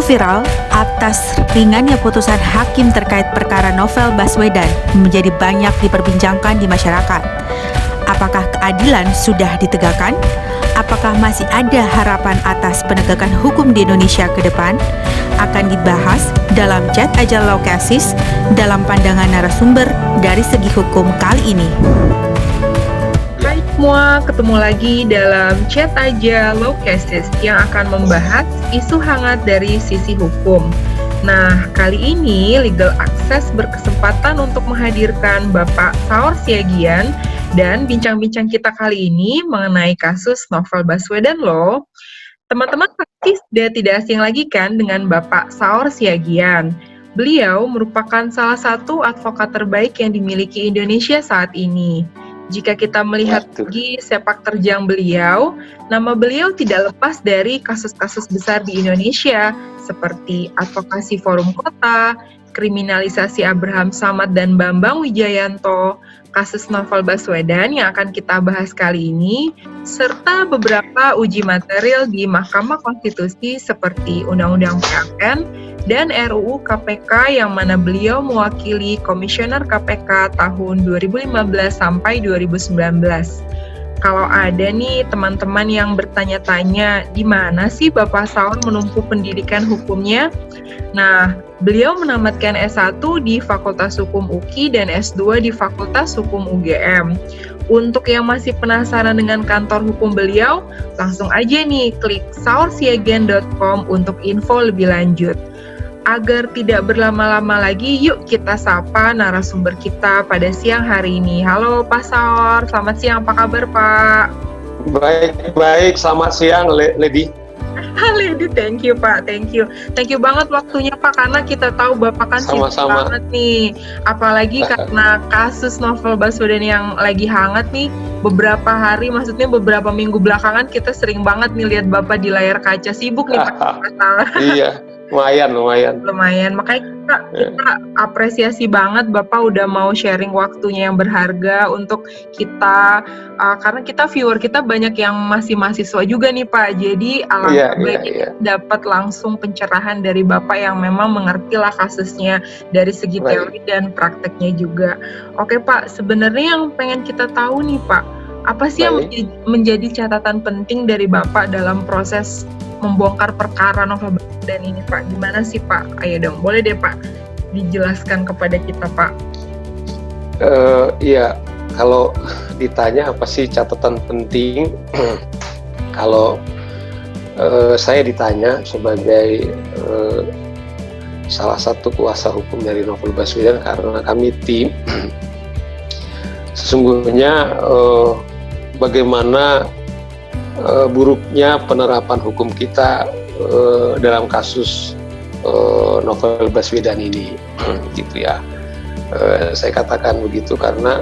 viral atas ringannya putusan hakim terkait perkara Novel Baswedan menjadi banyak diperbincangkan di masyarakat. Apakah keadilan sudah ditegakkan? Apakah masih ada harapan atas penegakan hukum di Indonesia ke depan? Akan dibahas dalam Chat Aja Law Cases dalam pandangan narasumber dari segi hukum kali ini. Hai semua, ketemu lagi dalam Chat Aja Law Cases yang akan membahas isu hangat dari sisi hukum. Nah, kali ini Legal Access berkesempatan untuk menghadirkan Bapak Saur Siagian dan bincang-bincang kita kali ini mengenai kasus Novel Baswedan loh. Teman-teman pasti sudah tidak asing lagi kan dengan Bapak Saur Siagian. Beliau merupakan salah satu advokat terbaik yang dimiliki Indonesia saat ini. Jika kita melihat lagi sepak terjang beliau, nama beliau tidak lepas dari kasus-kasus besar di Indonesia seperti advokasi Forum Kota, kriminalisasi Abraham Samad dan Bambang Wijayanto, kasus Novel Baswedan yang akan kita bahas kali ini, serta beberapa uji material di Mahkamah Konstitusi seperti Undang-Undang PAN dan RUU KPK yang mana beliau mewakili Komisioner KPK tahun 2015 sampai 2019. Kalau ada nih teman-teman yang bertanya-tanya, di mana sih Bapak Saur menempuh pendidikan hukumnya? Nah, beliau menamatkan S1 di Fakultas Hukum UKI dan S2 di Fakultas Hukum UGM. Untuk yang masih penasaran dengan kantor hukum beliau, langsung aja nih klik saursiagian.com untuk info lebih lanjut. Agar tidak berlama-lama lagi, yuk kita sapa narasumber kita pada siang hari ini. Halo Pak Saur, selamat siang, apa kabar Pak? Baik, selamat siang Lady. Lady, thank you Pak, thank you. Thank you banget waktunya Pak, karena kita tahu Bapak kan sibuk banget nih. Apalagi karena kasus Novel Baswedan yang lagi hangat nih, beberapa hari, maksudnya beberapa minggu belakangan kita sering banget nih lihat Bapak di layar kaca, sibuk nih Pak. Iya. Lumayan. Makanya kita apresiasi banget Bapak udah mau sharing waktunya yang berharga untuk kita, karena viewer kita banyak yang masih mahasiswa juga nih Pak. Jadi alangkah baiknya dapat langsung pencerahan dari Bapak yang memang mengerti lah kasusnya dari segi teori dan prakteknya juga. Oke Pak, sebenarnya yang pengen kita tahu nih Pak, apa sih yang menjadi catatan penting dari Bapak dalam proses membongkar perkara Novel Baswedan ini Pak? Gimana sih Pak? Ayo dong, boleh deh Pak dijelaskan kepada kita Pak. Iya, kalau ditanya apa sih catatan penting, kalau saya ditanya sebagai salah satu kuasa hukum dari Novel Baswedan, karena kami tim, sesungguhnya bagaimana buruknya penerapan hukum kita dalam kasus Novel Baswedan ini, gitu ya. Saya katakan begitu karena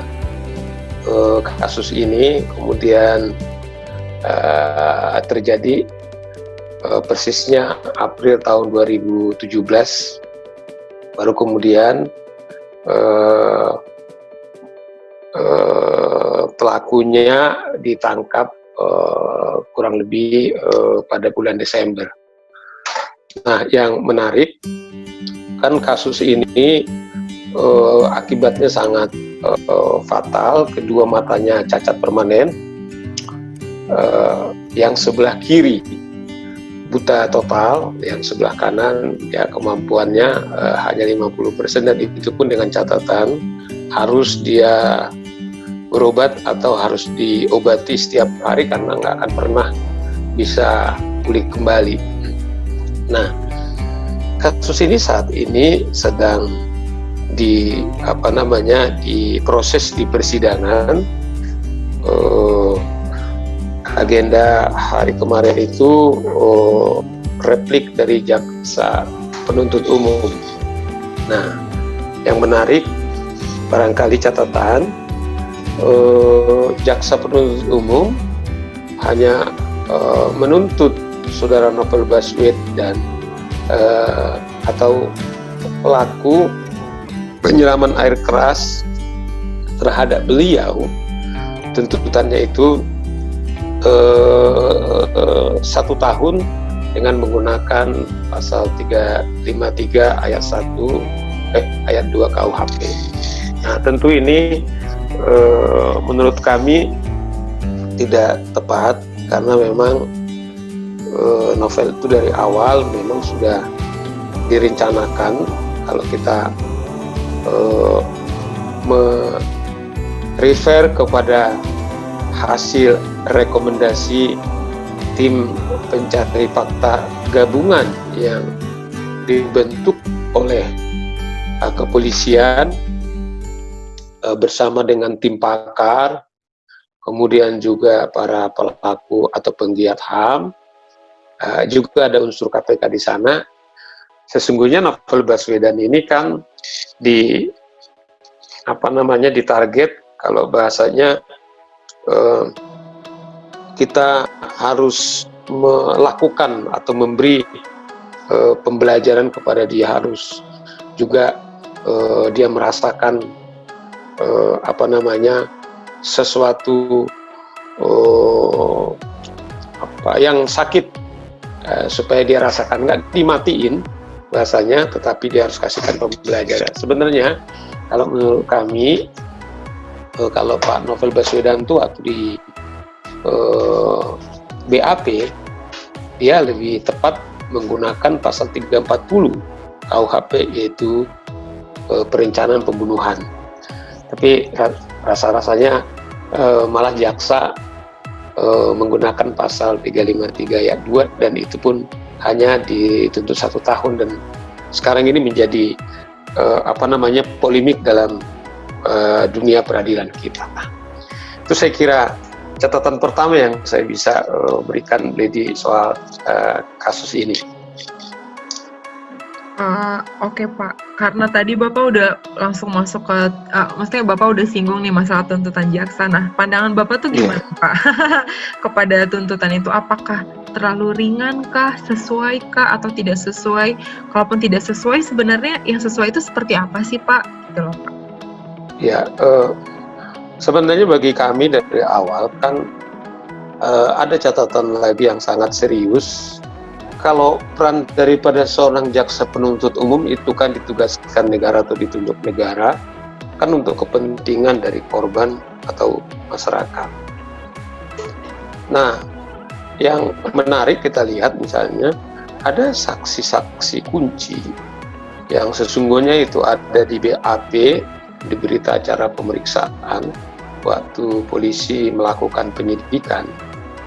kasus ini kemudian terjadi persisnya April tahun 2017, baru kemudian pelakunya ditangkap kurang lebih pada bulan Desember. Nah, yang menarik kan kasus ini akibatnya sangat fatal. Kedua matanya cacat permanen, yang sebelah kiri buta total, yang sebelah kanan ya kemampuannya hanya 50%, dan itu pun dengan catatan harus dia berobat atau harus diobati setiap hari karena nggak akan pernah bisa pulih kembali. Nah, kasus ini saat ini sedang diproses di persidangan. Agenda hari kemarin itu replik dari jaksa penuntut umum. Nah, yang menarik barangkali catatan, jaksa penuntut umum hanya menuntut saudara Novel Baswedan atau pelaku penyiraman air keras terhadap beliau, tuntutannya itu 1 tahun dengan menggunakan pasal 353 ayat 2 KUHP. Nah, tentu ini menurut kami tidak tepat, karena memang novel itu dari awal memang sudah direncanakan. Kalau kita refer kepada hasil rekomendasi tim pencari fakta gabungan yang dibentuk oleh kepolisian bersama dengan tim pakar, kemudian juga para pelaku atau penggiat HAM, juga ada unsur KPK di sana. Sesungguhnya novel Baswedan ini kan ditarget, kalau bahasanya kita harus melakukan atau memberi pembelajaran kepada dia, harus juga dia merasakan sesuatu yang sakit, supaya dia rasakan, nggak dimatiin bahasanya, tetapi dia harus kasihkan pembelajaran. Sebenarnya kalau menurut kami, kalau Pak Novel Baswedan itu waktu di BAP, dia lebih tepat menggunakan pasal 340 KUHP, yaitu perencanaan pembunuhan. Tapi rasa-rasanya malah jaksa menggunakan pasal 353 ayat 2, dan itu pun hanya dituntut 1 tahun, dan sekarang ini menjadi polemik dalam dunia peradilan kita. Itu saya kira catatan pertama yang saya bisa berikan, Lady, soal kasus ini. Oke Pak, karena tadi Bapak udah langsung masuk ke, maksudnya Bapak udah singgung nih masalah tuntutan jaksa. Nah, pandangan Bapak tuh gimana Pak kepada tuntutan itu? Apakah terlalu ringan kah, sesuai kah, atau tidak sesuai? Kalaupun tidak sesuai, sebenarnya yang sesuai itu seperti apa sih Pak? Gitu loh Pak. Ya, sebenarnya bagi kami dari awal kan ada catatan lagi yang sangat serius. Kalau peran daripada seorang jaksa penuntut umum itu kan ditugaskan negara atau ditunjuk negara kan untuk kepentingan dari korban atau masyarakat. Nah, yang menarik kita lihat misalnya ada saksi-saksi kunci yang sesungguhnya itu ada di BAP, di berita acara pemeriksaan waktu polisi melakukan penyidikan.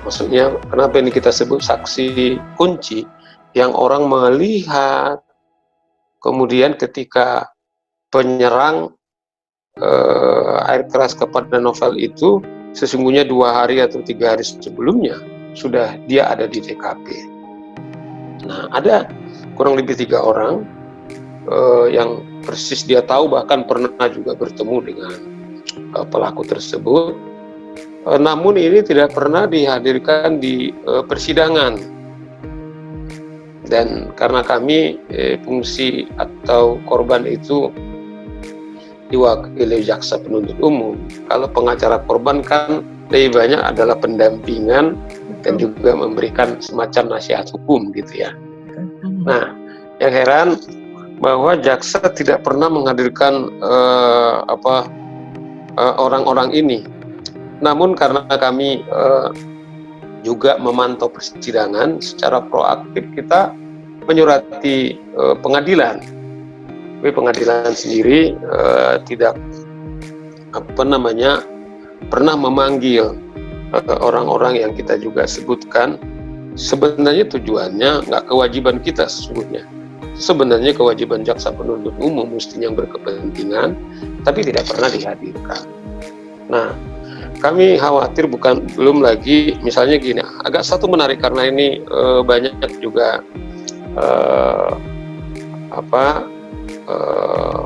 Maksudnya kenapa ini kita sebut saksi kunci? Yang orang melihat, kemudian ketika penyerang air keras kepada novel itu sesungguhnya 2 hari atau 3 hari sebelumnya sudah dia ada di TKP. Nah, ada kurang lebih 3 orang yang persis dia tahu, bahkan pernah juga bertemu dengan pelaku tersebut. Namun ini tidak pernah dihadirkan di persidangan, dan karena kami fungsi atau korban itu diwakili jaksa penuntut umum, kalau pengacara korban kan lebih banyak adalah pendampingan dan juga memberikan semacam nasihat hukum gitu ya. Nah, yang heran bahwa jaksa tidak pernah menghadirkan orang-orang ini. Namun karena kami juga memantau persidangan secara proaktif, kita menyurati pengadilan. Tapi pengadilan sendiri tidak pernah memanggil orang-orang yang kita juga sebutkan. Sebenarnya tujuannya nggak kewajiban kita sesungguhnya. Sebenarnya kewajiban jaksa penuntut umum mestinya yang berkepentingan, tapi tidak pernah dihadirkan. Nah, kami khawatir belum lagi misalnya gini, agak satu menarik karena ini banyak juga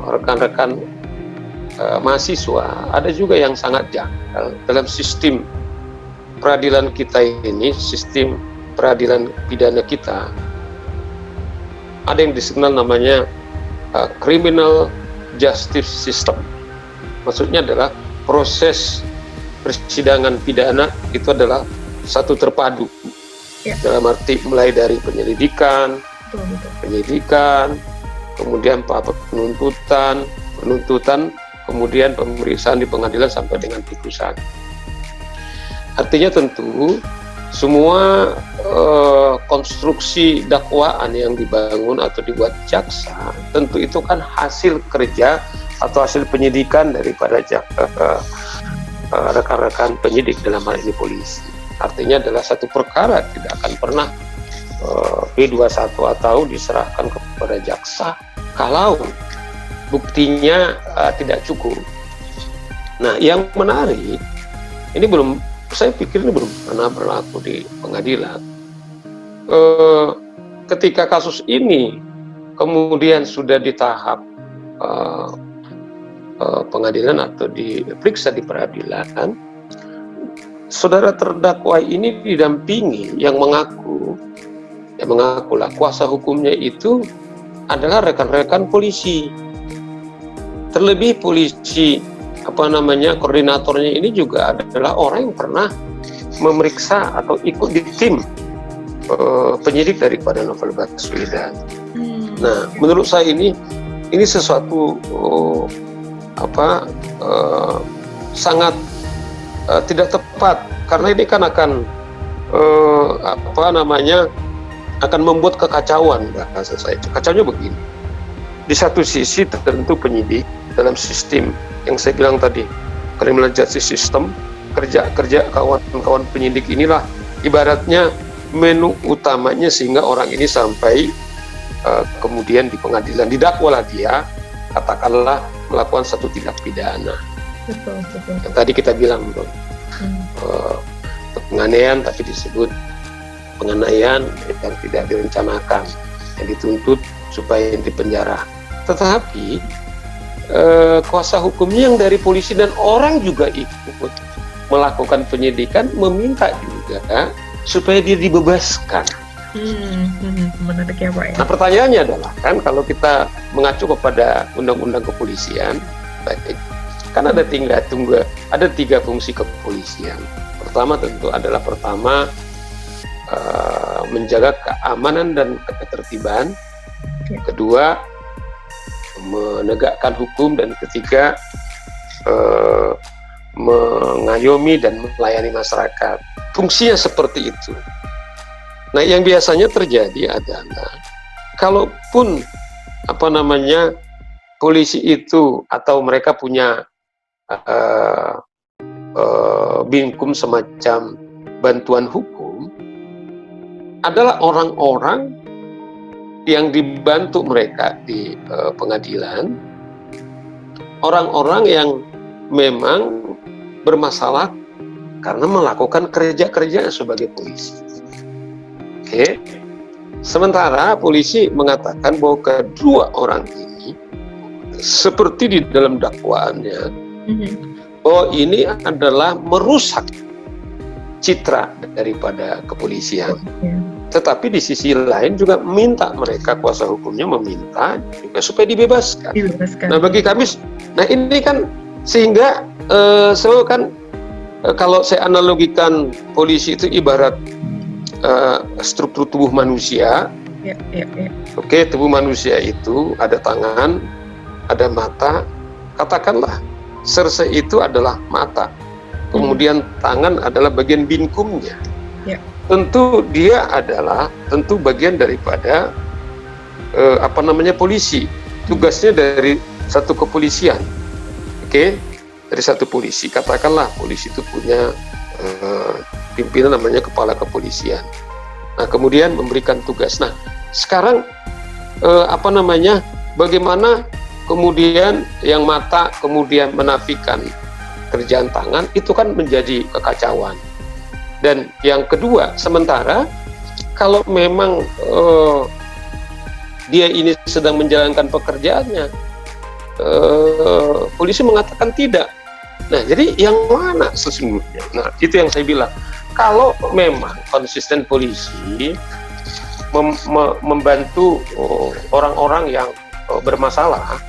rekan-rekan mahasiswa, ada juga yang sangat janggal dalam sistem peradilan kita ini, sistem peradilan pidana kita. Ada yang dikenal namanya criminal justice system. Maksudnya adalah proses persidangan pidana itu adalah satu terpadu. Ya. Dalam arti mulai dari penyelidikan, kemudian penuntutan, kemudian pemeriksaan di pengadilan sampai dengan putusan. Artinya tentu semua konstruksi dakwaan yang dibangun atau dibuat jaksa tentu itu kan hasil kerja atau hasil penyidikan daripada rekan-rekan penyidik, dalam hal ini polisi. Artinya adalah satu perkara tidak akan pernah P21 atau diserahkan kepada jaksa kalau buktinya tidak cukup. Nah, yang menarik, saya pikir ini belum pernah berlaku di pengadilan. Ketika kasus ini kemudian sudah di tahap pengadilan atau diperiksa di peradilan, saudara terdakwa ini didampingi yang mengakulah kuasa hukumnya itu adalah rekan-rekan polisi. Terlebih polisi koordinatornya ini juga adalah orang yang pernah memeriksa atau ikut di tim penyidik daripada novel Baswedan. Nah, menurut saya ini sesuatu sangat tidak tepat, karena ini kan akan akan membuat kekacauan bahasa saya. Kacaunya begini. Di satu sisi tentu penyidik dalam sistem yang saya bilang tadi, criminal justice system, kerja kawan-kawan penyidik inilah ibaratnya menu utamanya sehingga orang ini sampai kemudian di pengadilan didakwalah dia, katakanlah melakukan satu tindak pidana. Betul. Yang tadi kita bilang penganiayaan tapi disebut penganiayaan yang tidak direncanakan, yang dituntut supaya dipenjara. Tetapi kuasa hukumnya yang dari polisi dan orang juga ikut melakukan penyidikan meminta juga supaya dia dibebaskan. Menarik ya Pak ya. Nah, pertanyaannya adalah kan kalau kita mengacu kepada undang-undang kepolisian, kan ada tiga fungsi kepolisian. Pertama tentu adalah menjaga keamanan dan ketertiban. Kedua, menegakkan hukum, dan ketiga, mengayomi dan melayani masyarakat. Fungsinya seperti itu. Nah, yang biasanya terjadi adalah kalaupun polisi itu atau mereka punya binkum semacam bantuan hukum, adalah orang-orang yang dibantu mereka di pengadilan, orang-orang yang memang bermasalah karena melakukan kerja-kerja sebagai polisi. Oke. Sementara polisi mengatakan bahwa kedua orang ini seperti di dalam dakwaannya bahwa ini adalah merusak citra daripada kepolisian. Tetapi di sisi lain juga minta mereka, kuasa hukumnya meminta juga supaya dibebaskan. Nah, bagi kami, ini kan sehingga selalu kan kalau saya analogikan polisi itu ibarat struktur tubuh manusia. Oke, tubuh manusia itu ada tangan, ada mata. Katakanlah Serse itu adalah mata, kemudian tangan adalah bagian binkumnya. Tentu dia adalah bagian daripada polisi. Tugasnya dari satu kepolisian. Oke, dari satu polisi. Katakanlah polisi itu punya pimpinan namanya kepala kepolisian. Nah, kemudian memberikan tugas. Nah, sekarang bagaimana kemudian yang mata kemudian menafikan kerjaan tangan, itu kan menjadi kekacauan. Dan yang kedua, sementara kalau memang dia ini sedang menjalankan pekerjaannya, polisi mengatakan tidak. Nah, jadi yang mana sesungguhnya? Nah, itu yang saya bilang. Kalau memang konsisten polisi membantu orang-orang yang bermasalah,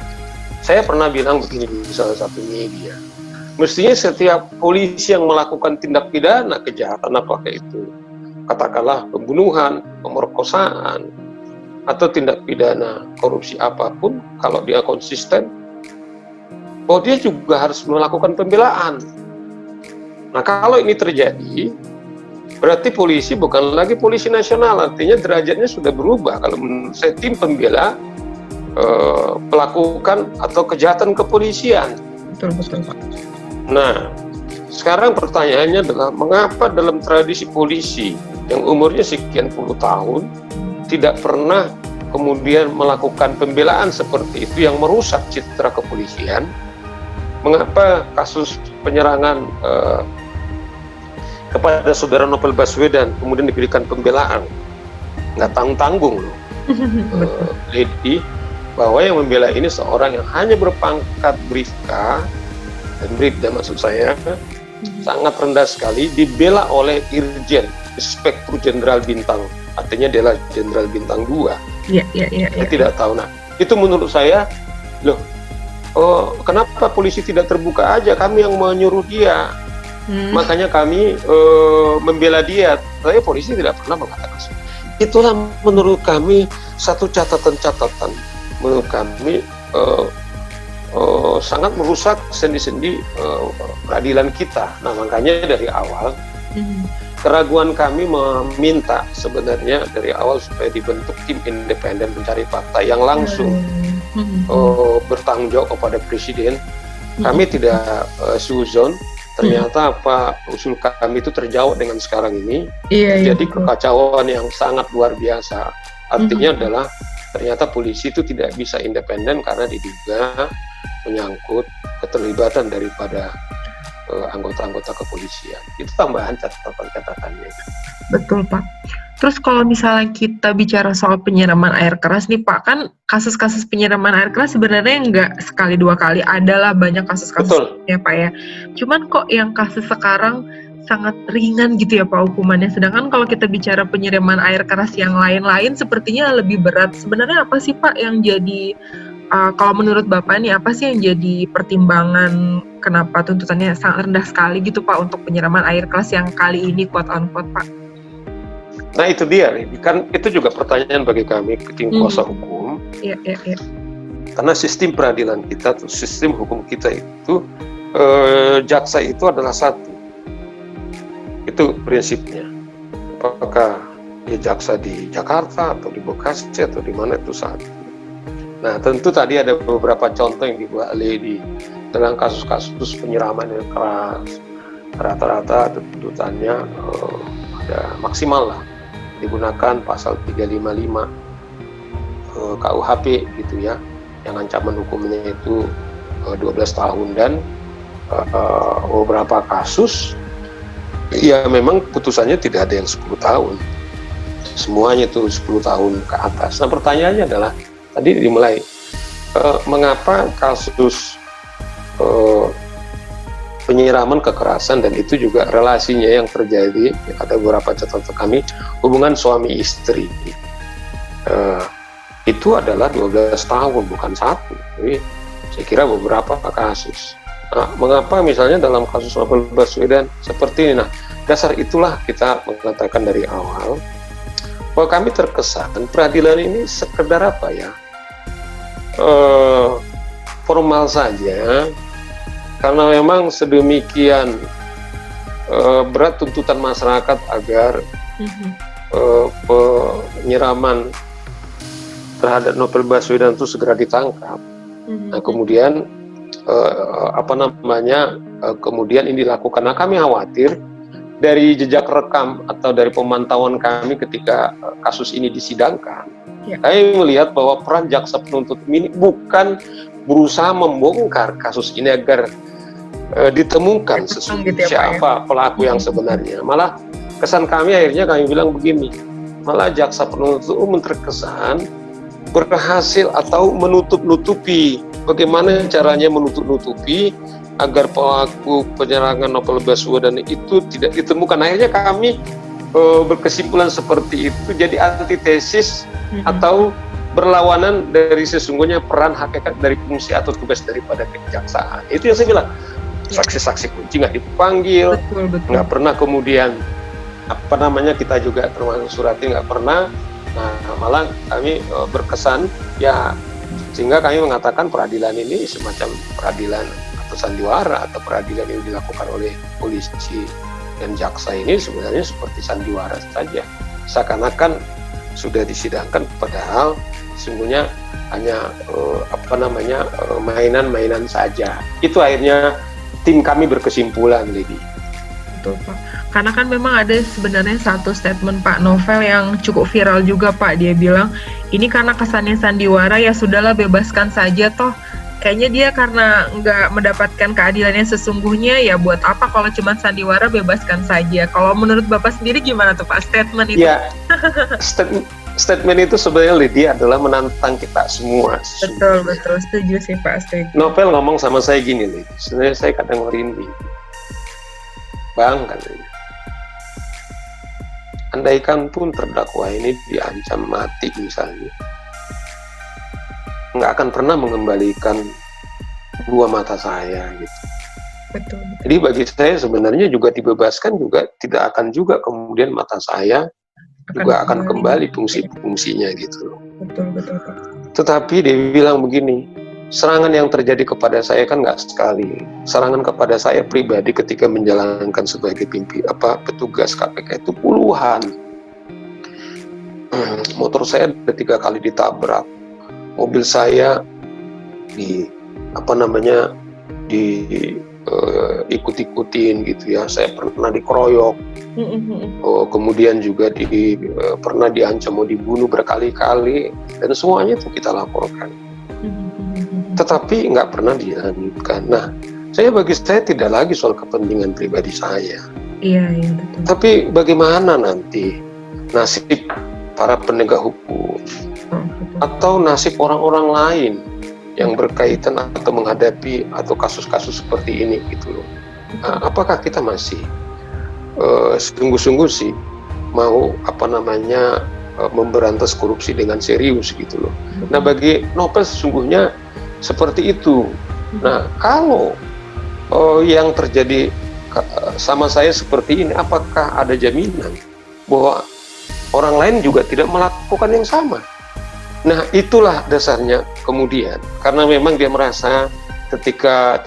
saya pernah bilang begini di salah satu media, mestinya setiap polisi yang melakukan tindak pidana kejahatan apakah itu katakanlah pembunuhan, pemerkosaan, atau tindak pidana korupsi apapun, kalau dia konsisten, dia juga harus melakukan pembelaan. Nah, kalau ini terjadi, berarti polisi bukan lagi polisi nasional, artinya derajatnya sudah berubah. Kalau menurut saya, tim pembela pelakukan atau kejahatan kepolisian. Betul, Pak. Nah, sekarang pertanyaannya adalah mengapa dalam tradisi polisi yang umurnya sekian puluh tahun tidak pernah kemudian melakukan pembelaan seperti itu yang merusak citra kepolisian? Mengapa kasus penyerangan kepada saudara Novel Baswedan kemudian diberikan pembelaan? Nggak tanggung-tanggung loh, Lady, bahwa yang membela ini seorang yang hanya berpangkat Bribka, dan Bribda maksud saya, sangat rendah sekali, dibela oleh Irjen, Inspektur Jenderal Bintang, artinya dia adalah Jenderal Bintang 2. Iya. Saya tidak tahu. Nah, itu menurut saya, loh, kenapa polisi tidak terbuka aja? Kami yang menyuruh dia. Makanya kami membela dia. Tapi polisi tidak pernah mengatakan. Itulah menurut kami satu catatan-catatan. Menurut kami sangat merusak sendi-sendi peradilan kita. Nah, makanya dari awal keraguan kami meminta sebenarnya dari awal supaya dibentuk tim independen pencari fakta yang langsung bertanggung jawab kepada Presiden. Kami tidak suzon. Ternyata apa usul kami itu terjawab dengan sekarang ini. Jadi kekacauan yang sangat luar biasa. Artinya adalah ternyata polisi itu tidak bisa independen karena diduga menyangkut keterlibatan daripada anggota-anggota kepolisian. Itu tambahan catatan-catatannya. Betul, Pak. Terus kalau misalnya kita bicara soal penyiraman air keras nih, Pak, kan kasus-kasus penyiraman air keras sebenarnya nggak sekali dua kali, adalah banyak kasus-kasus ya, Pak ya. Cuman kok yang kasus sekarang sangat ringan gitu ya, Pak, hukumannya. Sedangkan kalau kita bicara penyiraman air keras yang lain-lain sepertinya lebih berat. Sebenarnya apa sih, Pak, yang jadi kalau menurut Bapak nih, apa sih yang jadi pertimbangan kenapa tuntutannya sangat rendah sekali gitu, Pak, untuk penyiraman air keras yang kali ini quote unquote, Pak? Nah, itu dia, kan itu juga pertanyaan bagi kami tim kuasa hukum. Iya. Karena sistem peradilan kita, sistem hukum kita itu jaksa itu adalah satu. Itu prinsipnya. Apakah dia jaksa di Jakarta atau di Bekasi atau di mana, itu satu. Nah, tentu tadi ada beberapa contoh yang dibuat Lady dalam kasus-kasus penyiraman yang keras. Rata-rata tuntutannya ada maksimal lah, digunakan pasal 355 KUHP gitu ya, yang ancaman hukumnya itu 12 tahun dan beberapa kasus ya memang putusannya tidak ada yang 10 tahun, semuanya itu 10 tahun ke atas. Nah, pertanyaannya adalah tadi dimulai mengapa kasus penyiraman kekerasan, dan itu juga relasinya yang terjadi, ada beberapa catatan kami, hubungan suami istri itu adalah 12 tahun, bukan satu. Jadi saya kira beberapa kasus. Nah, mengapa misalnya dalam kasus Novel Baswedan seperti ini? Nah, dasar itulah kita mengatakan dari awal bahwa kami terkesan peradilan ini sekedar apa ya, formal saja, karena memang sedemikian berat tuntutan masyarakat agar penyiraman terhadap Novel Baswedan itu segera ditangkap. Nah, kemudian kemudian ini dilakukan. Nah, kami khawatir dari jejak rekam atau dari pemantauan kami ketika kasus ini disidangkan, kami melihat bahwa peran jaksa penuntut ini bukan berusaha membongkar kasus ini agar ditemukan sesungguhnya siapa pelaku yang sebenarnya. Malah kesan kami akhirnya kami bilang begini, malah jaksa penuntut umum terkesan berhasil atau menutup-nutupi. Bagaimana caranya menutup-nutupi agar pelaku penyerangan Novel Baswedan itu tidak ditemukan. Akhirnya kami berkesimpulan seperti itu, jadi antitesis atau berlawanan dari sesungguhnya peran hakikat dari fungsi atau tugas daripada kejaksaan. Itu yang saya bilang, saksi-saksi kunci nggak dipanggil, nggak pernah kemudian kita juga termasuk Surati nggak pernah. Nah, malah kami berkesan ya, sehingga kami mengatakan peradilan ini semacam peradilan atau sandiwara, atau peradilan yang dilakukan oleh polisi dan jaksa ini sebenarnya seperti sandiwara saja, seakan-akan sudah disidangkan, padahal sesungguhnya hanya mainan-mainan saja. Itu akhirnya tim kami berkesimpulan, Lady. Betul, Pak. Karena kan memang ada sebenarnya satu statement Pak Novel yang cukup viral juga, Pak. Dia bilang, ini karena kesannya sandiwara, ya sudahlah bebaskan saja, toh kayaknya dia karena nggak mendapatkan keadilan yang sesungguhnya, ya buat apa kalau cuma sandiwara, bebaskan saja. Kalau menurut Bapak sendiri gimana tuh Pak statement itu? Ya, statement itu sebenarnya, Lydia, adalah menantang kita semua. Betul, setuju sih Pak, setuju. Novel ngomong sama saya gini, Lydia, sebenarnya saya kadang merinding. Bang, katanya, andaikan pun terdakwa ini diancam mati misalnya, nggak akan pernah mengembalikan dua mata saya gitu. Betul. Jadi bagi saya sebenarnya juga dibebaskan juga tidak akan juga kemudian mata saya juga akan kembali fungsi-fungsinya gitu. Betul. Tetapi dia bilang begini, serangan yang terjadi kepada saya kan nggak sekali. Serangan kepada saya pribadi ketika menjalankan sebagai petugas KPK itu puluhan. Motor saya ada 3 kali ditabrak. Mobil saya ikut-ikutin gitu ya. Saya pernah dikeroyok. Kemudian juga pernah diancam mau dibunuh berkali-kali, dan semuanya itu kita laporkan. Tetapi nggak pernah dilanjutkan. Nah, bagi saya tidak lagi soal kepentingan pribadi saya. Iya betul. Tapi bagaimana nanti nasib para penegak hukum, atau nasib orang-orang lain yang berkaitan atau menghadapi atau kasus-kasus seperti ini gitu loh. Nah, apakah kita masih sungguh-sungguh sih mau memberantas korupsi dengan serius gitu loh. Nah, bagi Novel sesungguhnya seperti itu. Nah, kalau yang terjadi sama saya seperti ini, apakah ada jaminan bahwa orang lain juga tidak melakukan yang sama? Nah, itulah dasarnya kemudian, karena memang dia merasa ketika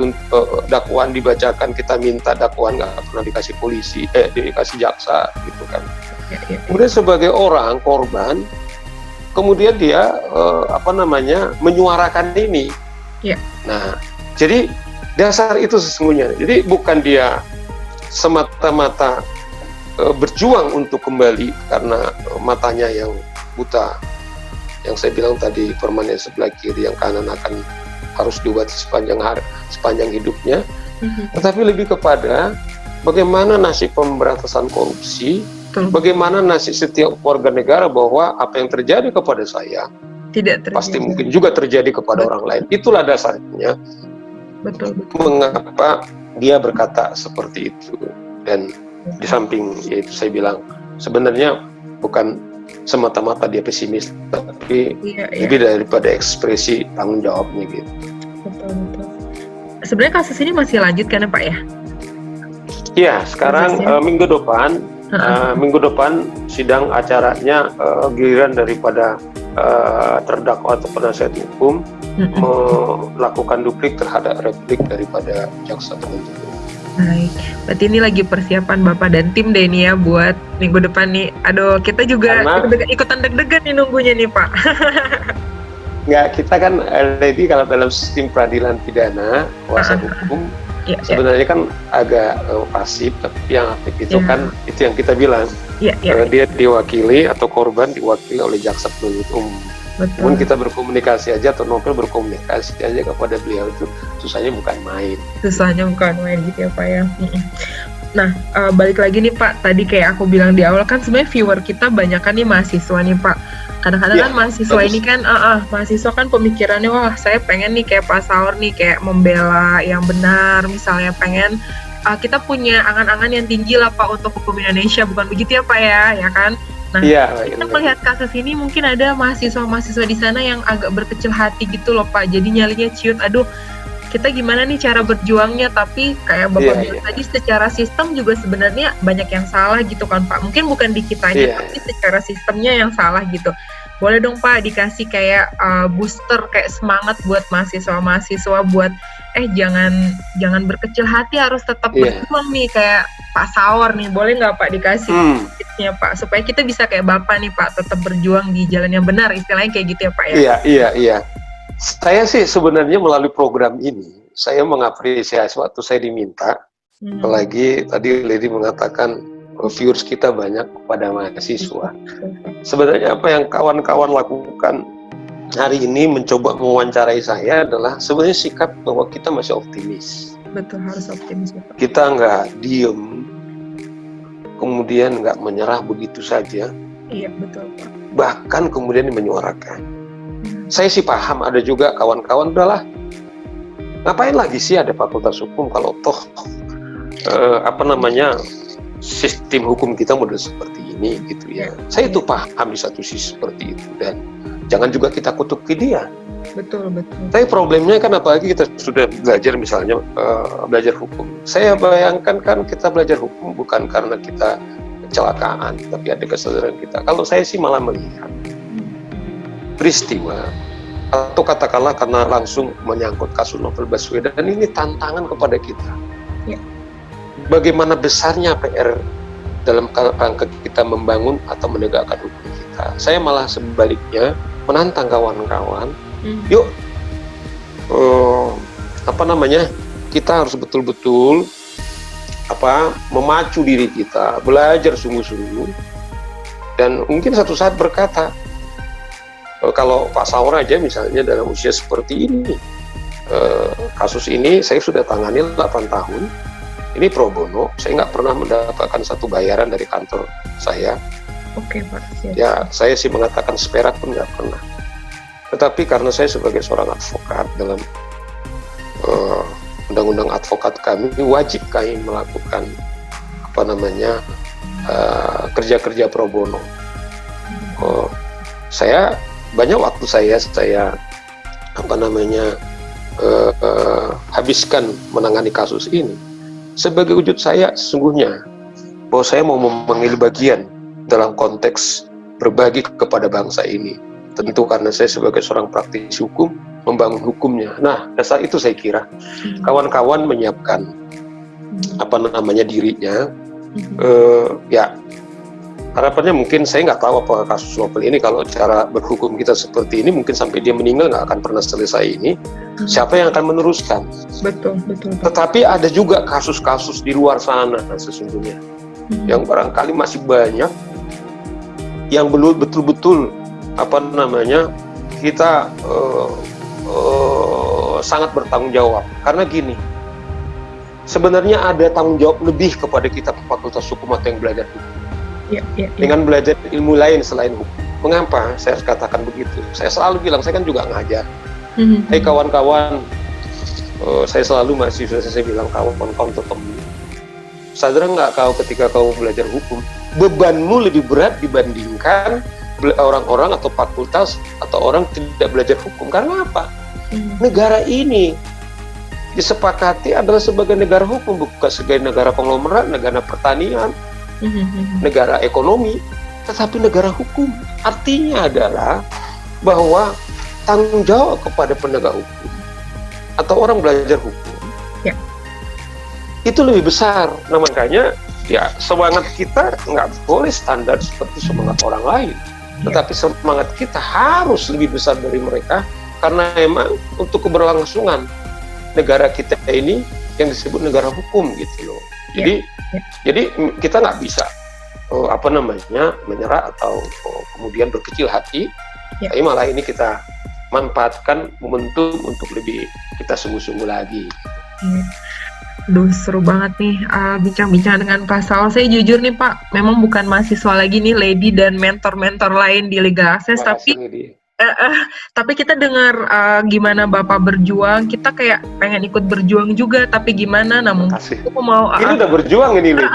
dakwaan dibacakan, kita minta dakwaan nggak pernah dikasih polisi, dikasih jaksa gitu kan. Kemudian sebagai orang korban, kemudian dia menyuarakan ini. Ya. Nah, jadi dasar itu sesungguhnya. Jadi bukan dia semata-mata berjuang untuk kembali karena matanya yang buta, yang saya bilang tadi, permanen sebelah kiri, yang kanan akan harus diobati sepanjang hidupnya. Tetapi lebih kepada bagaimana nasib pemberantasan korupsi, bagaimana nasib setiap warga negara, bahwa apa yang terjadi kepada saya tidak terjadi, pasti mungkin juga terjadi kepada orang lain. Itulah dasarnya. Betul. Mengapa dia berkata seperti itu. Dan di samping yaitu saya bilang, sebenarnya bukan semata-mata dia pesimis, tapi lebih daripada ekspresi tanggung jawabnya gitu. Betul. Sebenarnya kasus ini masih lanjut kan ya Pak ya? Iya, sekarang minggu depan sidang acaranya, giliran daripada terdakwa atau penasihat hukum melakukan duplik terhadap replik daripada jaksa penuntut umum. Baik, berarti ini lagi persiapan Bapak dan tim deh ini ya buat minggu depan nih. Aduh, kita juga ikutan deg-degan nih nunggunya nih Pak. Nggak, kita kan Lady, kalau dalam sistem peradilan pidana, kuasa hukum sebenarnya kan agak pasif, tapi yang aktif itu kan itu yang kita bilang. Dia diwakili atau korban diwakili oleh jaksa penuntut umum. Namun kita berkomunikasi aja, atau Novel berkomunikasi aja kepada beliau, itu susahnya bukan main gitu ya Pak ya. Nah, balik lagi nih Pak, tadi kayak aku bilang di awal kan sebenarnya viewer kita banyak kan nih mahasiswa nih Pak. Kadang-kadang kan mahasiswa ini kan mahasiswa kan pemikirannya, wah saya pengen nih kayak Pak Saur nih, kayak membela yang benar, misalnya pengen kita punya angan-angan yang tinggi lah Pak untuk hukum Indonesia, bukan begitu ya Pak ya kan? Nah, kita melihat kasus ini mungkin ada mahasiswa-mahasiswa di sana yang agak berkecil hati gitu loh Pak. Jadi nyalinya ciut, aduh kita gimana nih cara berjuangnya, tapi kayak Bapak bilang tadi secara sistem juga sebenarnya banyak yang salah gitu kan Pak. Mungkin bukan di kitanya, tapi secara sistemnya yang salah gitu. Boleh dong Pak dikasih kayak booster, kayak semangat buat mahasiswa-mahasiswa buat jangan berkecil hati, harus tetap berjuang nih kayak Pak Saur nih. Boleh nggak Pak dikasih tipsnya Pak, supaya kita bisa kayak Bapak nih Pak, tetap berjuang di jalan yang benar, istilahnya kayak gitu ya Pak ya? Iya. Saya sih sebenarnya melalui program ini, saya mengapresiasi waktu saya diminta, apalagi tadi Lady mengatakan viewers kita banyak pada mahasiswa. Sebenarnya apa yang kawan-kawan lakukan hari ini mencoba mewawancarai saya adalah sebenarnya sikap bahwa kita masih optimis. Betul, harus optimis. Kita nggak diem, kemudian nggak menyerah begitu saja. Iya, betul Pak. Bahkan kemudian menyuarakan. Saya sih paham, ada juga kawan-kawan udahlah, ngapain lagi sih ada fakultas hukum kalau toh sistem hukum kita model seperti ini gitu ya. Saya itu paham di satu sisi seperti itu, dan jangan juga kita kutuki dia. Betul. Tapi problemnya kan apalagi kita sudah belajar misalnya belajar hukum. Saya bayangkan kan kita belajar hukum bukan karena kita kecelakaan, tapi ada kesadaran kita. Kalau saya sih malah melihat peristiwa atau katakanlah karena langsung menyangkut kasus Novel Baswedan, ini tantangan kepada kita. Bagaimana besarnya PR dalam rangka kita membangun atau menegakkan hukum kita. Saya malah sebaliknya menantang kawan-kawan, yuk kita harus betul-betul memacu diri kita, belajar sungguh-sungguh, dan mungkin satu saat berkata, kalau Pak Saur aja misalnya dalam usia seperti ini, kasus ini saya sudah tangani 8 tahun, ini pro bono, saya nggak pernah mendapatkan satu bayaran dari kantor saya. Oke Pak. Ya, saya sih mengatakan seperak pun nggak pernah. Tetapi karena saya sebagai seorang advokat, dalam undang-undang advokat kami wajib kami melakukan kerja-kerja pro bono. Saya banyak waktu saya habiskan menangani kasus ini. Sebagai wujud saya sesungguhnya bahwa saya mau mengambil bagian dalam konteks berbagi kepada bangsa ini. Tentu karena saya sebagai seorang praktisi hukum membangun hukumnya. Nah, dasar itu saya kira kawan-kawan menyiapkan dirinya. Harapannya mungkin saya nggak tahu apakah kasus Novel ini, kalau cara berhukum kita seperti ini mungkin sampai dia meninggal nggak akan pernah selesai ini. Siapa yang akan meneruskan? Betul. Tetapi ada juga kasus-kasus di luar sana sesungguhnya yang barangkali masih banyak yang belum betul-betul kita sangat bertanggung jawab. Karena gini, sebenarnya ada tanggung jawab lebih kepada kita fakultas hukum atau yang belajar hukum. Dengan belajar ilmu lain selain hukum. Mengapa saya harus katakan begitu? Saya selalu bilang, saya kan juga ngajar. Hai kawan-kawan, saya selalu saya bilang kawan-kawan tetap sadar nggak kau ketika kau belajar hukum, bebanmu lebih berat dibandingkan orang-orang atau fakultas atau orang tidak belajar hukum. Karena apa? Negara ini disepakati adalah sebagai negara hukum, bukan sebagai negara konglomerat, negara pertanian, negara ekonomi, tetapi negara hukum. Artinya adalah bahwa tanggung jawab kepada penegak hukum atau orang belajar hukum itu lebih besar. Nah makanya semangat kita nggak boleh standar seperti semangat orang lain, tetapi semangat kita harus lebih besar dari mereka, karena memang untuk keberlangsungan negara kita ini yang disebut negara hukum gitu loh. Jadi kita nggak bisa menyerah atau kemudian berkecil hati, tapi malah ini kita manfaatkan momentum untuk lebih kita sungguh-sungguh lagi. Duh, seru banget nih bincang-bincang dengan Pak Saur. Saya jujur nih Pak, memang bukan mahasiswa lagi nih, Lady dan mentor-mentor lain di Legal Access, tapi Tapi kita dengar gimana Bapak berjuang, kita kayak pengen ikut berjuang juga, tapi gimana? Nah mungkin Kasih. aku mau Ini udah berjuang ini lagi.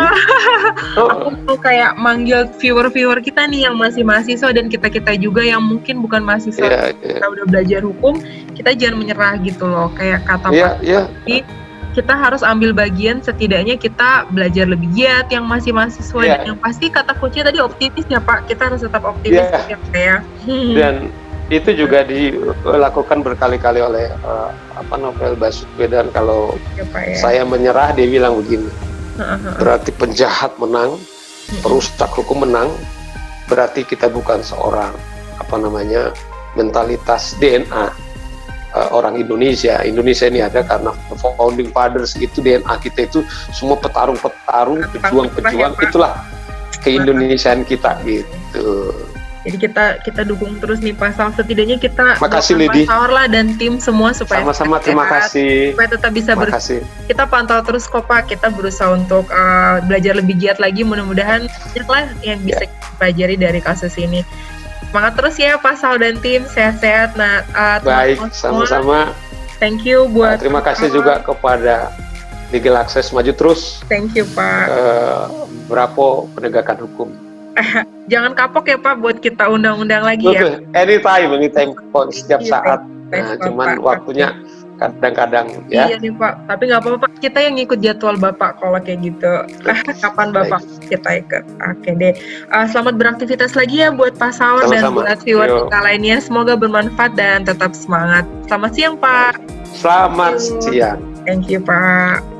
aku mau kayak manggil viewer-viewer kita nih yang masih mahasiswa dan kita-kita juga yang mungkin bukan mahasiswa, Iya, kita udah belajar hukum, kita jangan menyerah gitu loh. Kayak kata Pak, iya. kita harus ambil bagian, setidaknya kita belajar lebih giat yang masih mahasiswa. Iya. Dan yang pasti kata kuncinya tadi optimis ya Pak, kita harus tetap optimis Iya. ya. Dan itu juga dilakukan berkali-kali oleh Novel Baswedan. Kalau Ya, Pak, ya. saya menyerah, dia bilang begini, berarti penjahat menang, perusak hukum menang, berarti kita bukan seorang mentalitas DNA orang Indonesia. Indonesia ini ada karena founding fathers, itu DNA kita itu semua petarung-petarung, pejuang-pejuang, itulah keindonesiaan kita gitu. Jadi kita dukung terus nih Pak Sal, setidaknya kita Makasih, doakan Lidi. Pak Saur lah dan tim semua supaya Sama-sama, tetap terima sehat, kasih. supaya tetap bisa Terima kasih. kita pantau terus kok Pak, kita berusaha untuk belajar lebih giat lagi, mudah-mudahan banyak lah yang bisa kita pelajari dari kasus ini. Semangat terus ya Pak Sal dan tim, sehat-sehat. Nah, Baik, teman-teman semua, sama-sama. thank you buat Terima kasih juga kepada Legal Access, maju terus. thank you Pak. Bravo penegakan hukum. Jangan kapok ya Pak buat kita undang-undang lagi ya. Anytime, setiap Iya, saat. thanks, Nah, Bapak. cuman waktunya kadang-kadang ya. Iya nih Pak, tapi nggak apa-apa Pak, kita yang ngikut jadwal Bapak kalau kayak gitu. Kapan Bapak kita ikut? Oke deh. Selamat beraktivitas lagi ya buat Pak Saur dan Sama-sama. buat viewer Yo. kita lainnya. Semoga bermanfaat dan tetap semangat. Selamat siang Pak. Selamat Yo. siang. Thank you Pak.